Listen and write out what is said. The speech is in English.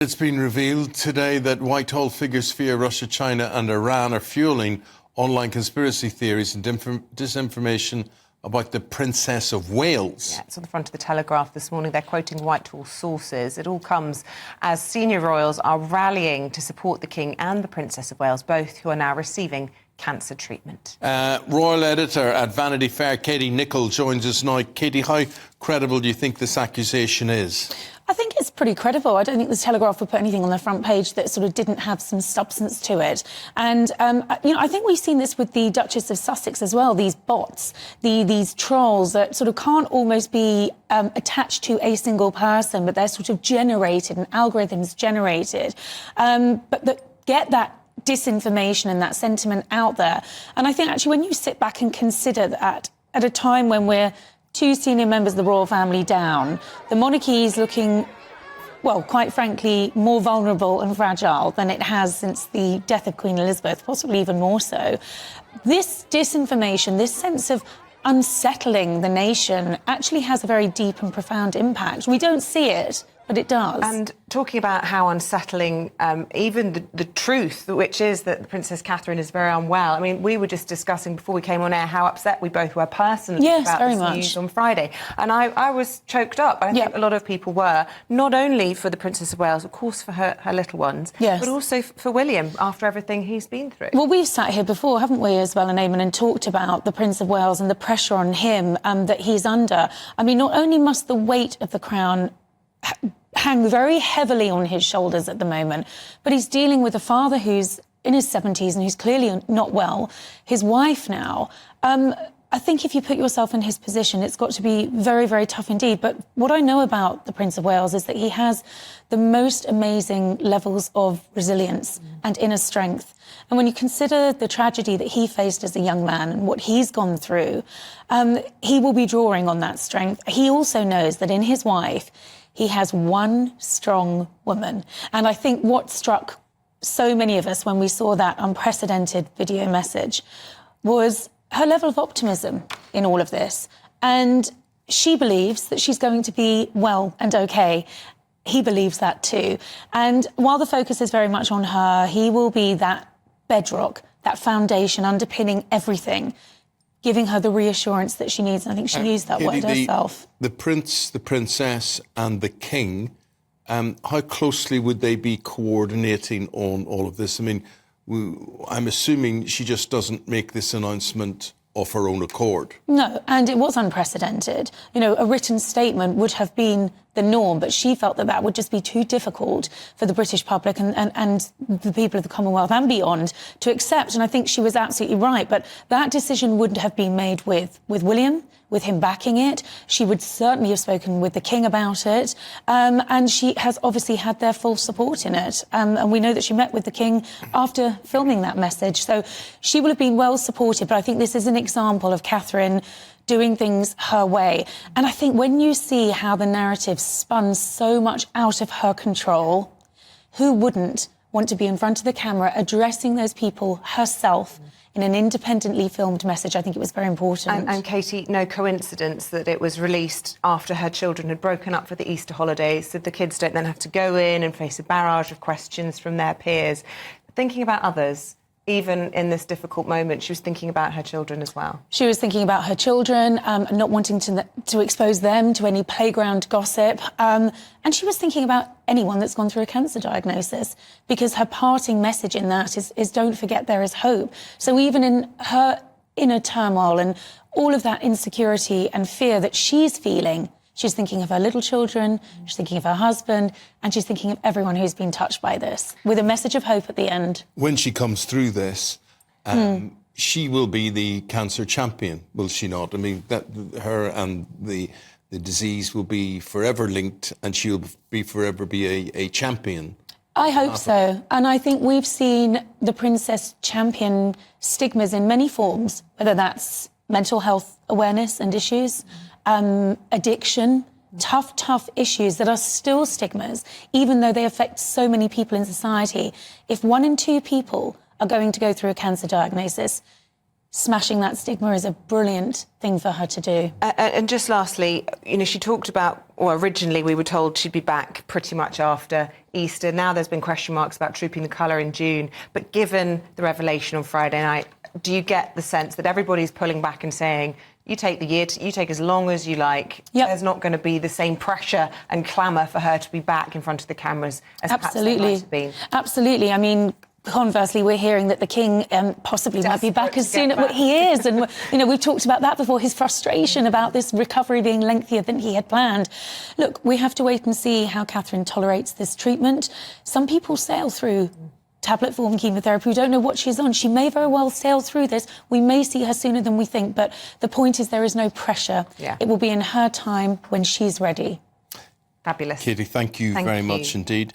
It's been revealed today that Whitehall figures fear Russia, China and Iran are fueling online conspiracy theories and disinformation about the Princess of Wales. Yeah, it's on the front of the Telegraph this morning. They're quoting Whitehall sources. It all comes as senior royals are rallying to support the King and the Princess of Wales, both who are now receiving cancer treatment. Royal editor at Vanity Fair, Katie Nicholl, joins us now. Katie, how credible do you think this accusation is? I think it's pretty credible. I don't think the Telegraph would put anything on the front page that sort of didn't have some substance to it. And, I think we've seen this with the Duchess of Sussex as well, these bots, these trolls that sort of can't almost be attached to a single person, but they're sort of generated and algorithms generated, but that get that disinformation and that sentiment out there. And I think actually when you sit back and consider that at a time when we're two senior members of the royal family down, the monarchy is looking, well, quite frankly, more vulnerable and fragile than it has since the death of Queen Elizabeth, possibly even more so. This disinformation, this sense of unsettling the nation actually has a very deep and profound impact. We don't see it, but it does. And talking about how unsettling even the truth, which is that Princess Catherine is very unwell. I mean, we were just discussing before we came on air how upset we both were personally about this news on Friday. And I was choked up. I think a lot of people were, not only for the Princess of Wales, of course, for her little ones, but also for William, after everything he's been through. Well, we've sat here before, haven't we, as well, and Eamon, and talked about the Prince of Wales and the pressure on him that he's under. I mean, not only must the weight of the crown hang very heavily on his shoulders at the moment, but he's dealing with a father who's in his 70s and who's clearly not well, his wife now. I think if you put yourself in his position, it's got to be very, very tough indeed. But what I know about the Prince of Wales is that he has the most amazing levels of resilience and inner strength. And when you consider the tragedy that he faced as a young man and what he's gone through, he will be drawing on that strength. He also knows that in his wife, he has one strong woman. And I think what struck so many of us when we saw that unprecedented video message was her level of optimism in all of this. And she believes that she's going to be well and okay. He believes that too. And while the focus is very much on her, he will be that bedrock, that foundation underpinning everything, giving her the reassurance that she needs. And I think she used that word herself. The prince, the princess and the king, how closely would they be coordinating on all of this? I mean, I'm assuming she just doesn't make this announcement of her own accord. No, and it was unprecedented. You know, a written statement would have been the norm, but she felt that that would just be too difficult for the British public and the people of the Commonwealth and beyond to accept. And I think she was absolutely right. But that decision wouldn't have been made with William, with him backing it. She would certainly have spoken with the King about it. And she has obviously had their full support in it. And we know that she met with the King after filming that message. So she will have been well supported. But I think this is an example of Catherine doing things her way. And I think when you see how the narrative spun so much out of her control, who wouldn't want to be in front of the camera addressing those people herself in an independently filmed message? I think it was very important. And Katie, no coincidence that it was released after her children had broken up for the Easter holidays, so the kids don't then have to go in and face a barrage of questions from their peers. Thinking about others, even in this difficult moment, she was thinking about her children as well. She was thinking about her children and not wanting to expose them to any playground gossip. And she was thinking about anyone that's gone through a cancer diagnosis, because her parting message in that is don't forget there is hope. So even in her inner turmoil and all of that insecurity and fear that she's feeling, she's thinking of her little children, she's thinking of her husband, and she's thinking of everyone who's been touched by this, with a message of hope at the end. When she comes through this, she will be the cancer champion, will she not? I mean, that her and the disease will be forever linked, and she'll be forever be a champion. I hope so. And I think we've seen the princess champion stigmas in many forms, whether that's mental health awareness and issues, addiction, tough issues that are still stigmas, even though they affect so many people in society. If 1 in 2 people are going to go through a cancer diagnosis, smashing that stigma is a brilliant thing for her to do. And just lastly, you know, she talked about, or originally we were told she'd be back pretty much after Easter. Now there's been question marks about trooping the colour in June. But given the revelation on Friday night, do you get the sense that everybody's pulling back and saying, you take the year, you take as long as you like. Yep. There's not going to be the same pressure and clamour for her to be back in front of the cameras as perhaps there might have been? Absolutely. I mean, conversely, we're hearing that the King possibly might be back as soon as he is. And, you know, we've talked about that before, his frustration about this recovery being lengthier than he had planned. Look, we have to wait and see how Catherine tolerates this treatment. Some people sail through tablet form chemotherapy. We don't know what she's on. She may very well sail through this. We may see her sooner than we think. But the point is there is no pressure. Yeah. It will be in her time when she's ready. Fabulous. Katie, thank you very much indeed.